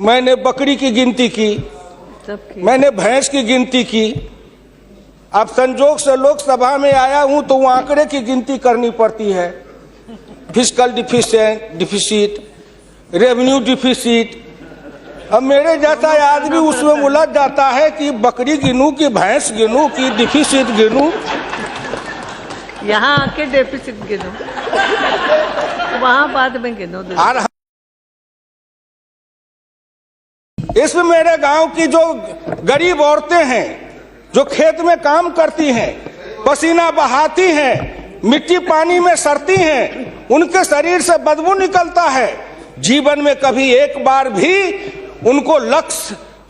मैंने बकरी की गिनती की, मैंने भैंस की गिनती की। अब संजोग से लोकसभा में आया हूं तो वो आंकड़े की गिनती करनी पड़ती है। Fiscal deficit, revenue deficit. अब मेरे जैसा आदमी उसमें उलझ जाता है कि बकरी गिनूं कि भैंस गिनूं कि डिफिसिट गिनूं। यहाँ आके डेफिसिट गिनो, वहां बाद में गिनो। इसमें मेरे गांव की जो गरीब औरतें हैं, जो खेत में काम करती हैं, पसीना बहाती हैं, मिट्टी पानी में सड़ती हैं, उनके शरीर से बदबू निकलता है। जीवन में कभी एक बार भी उनको लक्स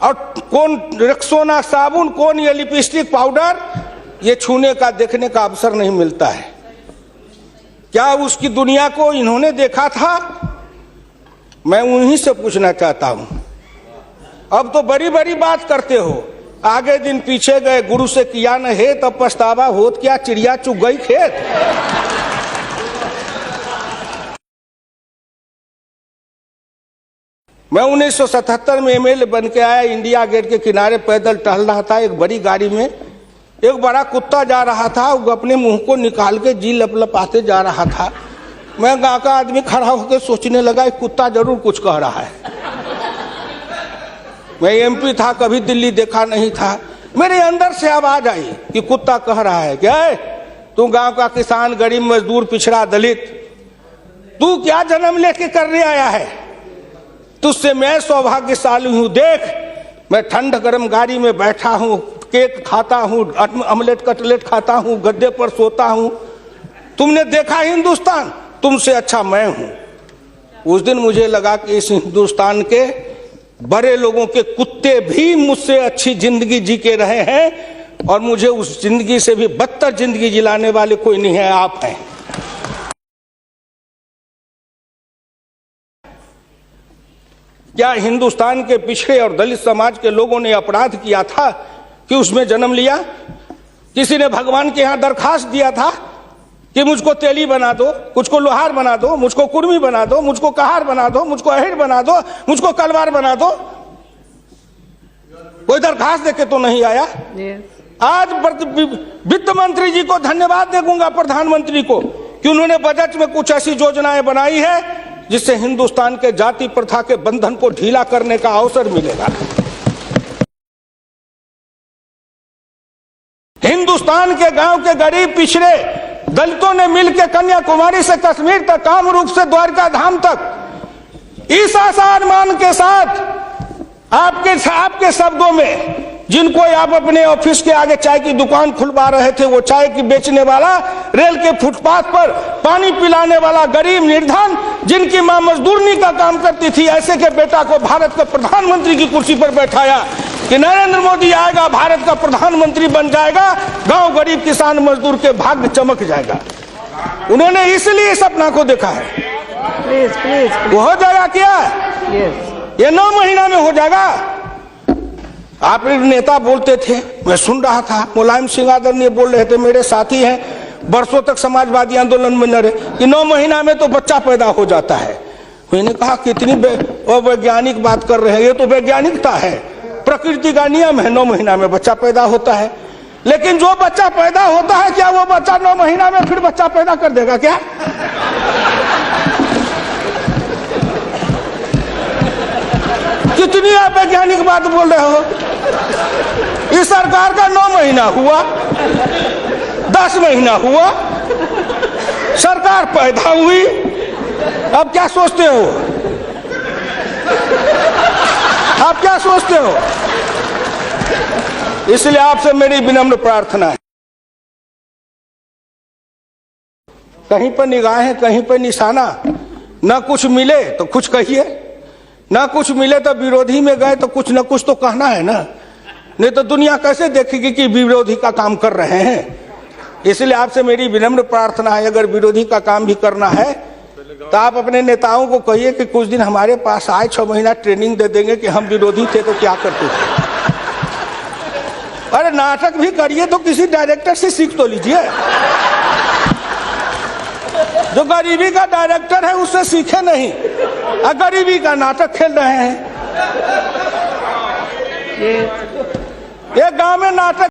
और कौन रेक्सोना साबुन, कौन ये लिपस्टिक पाउडर, ये छूने का देखने का अवसर नहीं मिलता है। क्या उसकी दुनिया को इन्होंने देखा था? मैं उन्हीं से पूछना चाहता हूं। अब तो बड़ी बड़ी बात करते हो, आगे दिन पीछे गए, गुरु से किया न है तब पछतावा होत क्या, चिड़िया चुग गई खेत। मैं 1977 में एमएलए बन के आया, इंडिया गेट के किनारे पैदल टहल रहा था। एक बड़ी गाड़ी में एक बड़ा कुत्ता जा रहा था, वो अपने मुंह को निकाल के जी लपलपाते जा रहा था। मैं गांव का आदमी खड़ा होकर सोचने लगा, कुत्ता जरूर कुछ कह रहा है। मैं एमपी था, कभी दिल्ली देखा नहीं था। मेरे अंदर से आवाज आई कि कुत्ता कह रहा है, क्या है तू गांव का किसान, गरीब, मजदूर, पिछड़ा, दलित, तू क्या जन्म लेके करने आया है? तुझसे मैं सौभाग्यशाली हूं। देख, मैं ठंड गर्म गाड़ी में बैठा हूं, केक खाता हूं, ऑमलेट कटलेट खाता हूं, गद्दे पर सोता हूं। तुमने देखा हिंदुस्तान, तुमसे अच्छा मैं हूं। उस दिन मुझे लगा कि इस हिंदुस्तान के बड़े लोगों के कुत्ते भी मुझसे अच्छी जिंदगी जी के रहे हैं, और मुझे उस जिंदगी से भी बदतर जिंदगी जिलाने वाले कोई नहीं है, आप हैं। क्या हिंदुस्तान के पिछड़े और दलित समाज के लोगों ने अपराध किया था कि उसमें जन्म लिया? किसी ने भगवान के यहां दरखास्त दिया था कि मुझको तेली बना दो, मुझको लोहार बना दो, मुझको कुर्मी बना दो, मुझको कहार बना दो, मुझको अहिर बना दो, मुझको कलवार बना दो? कोई दरखास्त देके तो नहीं आया। आज वित्त मंत्री जी को धन्यवाद देगा, प्रधानमंत्री को, कि उन्होंने बजट में कुछ ऐसी योजनाएं बनाई है जिससे हिंदुस्तान के जाति प्रथा के बंधन को ढीला करने का अवसर मिलेगा। हिंदुस्तान के गांव के गरीब पिछड़े दलितों ने मिलकर कन्याकुमारी से कश्मीर तक, कामरूप से द्वारका धाम तक, इस आसान के साथ आपके शब्दों में, जिनको आप अपने ऑफिस के आगे चाय की दुकान खुलवा रहे थे, वो चाय की बेचने वाला, रेल के फुटपाथ पर पानी पिलाने वाला गरीब निर्धन, जिनकी मां मजदूरनी का काम करती थी, ऐसे के बेटा को भारत के प्रधानमंत्री की कुर्सी पर बैठाया कि नरेंद्र मोदी आएगा, भारत का प्रधानमंत्री बन जाएगा, गांव गरीब किसान मजदूर के भाग्य चमक जाएगा। उन्होंने इसलिए सपना को देखा है। प्लीज। वो हो जाएगा क्या? ये 9 महीना में हो जाएगा। आप नेता बोलते थे, मैं सुन रहा था, मुलायम सिंह आदरणीय बोल रहे थे, मेरे साथी हैं, बरसों तक समाजवादी आंदोलन में लड़े, कि 9 महीना में तो बच्चा पैदा हो जाता है। मैंने कहा कितनी वैज्ञानिक बात कर रहे हैं, ये तो वैज्ञानिकता है, प्रकृति का नियम है, 9 महीना में बच्चा पैदा होता है। लेकिन जो बच्चा पैदा होता है, क्या वो बच्चा 9 महीना में फिर बच्चा पैदा कर देगा क्या? कितनी आप वैज्ञानिक बात बोल रहे हो? इस सरकार का 9 महीना हुआ, 10 महीना हुआ, सरकार पैदा हुई, अब क्या सोचते हो? आप क्या सोचते हो? इसलिए आपसे मेरी विनम्र प्रार्थना है, कहीं पर निगाहें, कहीं पर निशाना, न कुछ मिले तो कुछ कहिए, ना कुछ मिले तो विरोधी में गए तो कुछ न कुछ तो कहना है ना, नहीं तो दुनिया कैसे देखेगी कि विरोधी का काम कर रहे हैं। इसलिए आपसे मेरी विनम्र प्रार्थना है, अगर विरोधी का काम भी करना है तो आप अपने नेताओं को कहिए कि कुछ दिन हमारे पास आए, 6 महीना ट्रेनिंग दे देंगे कि हम विरोधी थे तो क्या करते थे। अरे नाटक भी करिए तो किसी डायरेक्टर से सीख तो लीजिए, जो गरीबी का डायरेक्टर है उससे सीखे नहीं, गरीबी का नाटक खेल रहे हैं। ये एक गांव में नाटक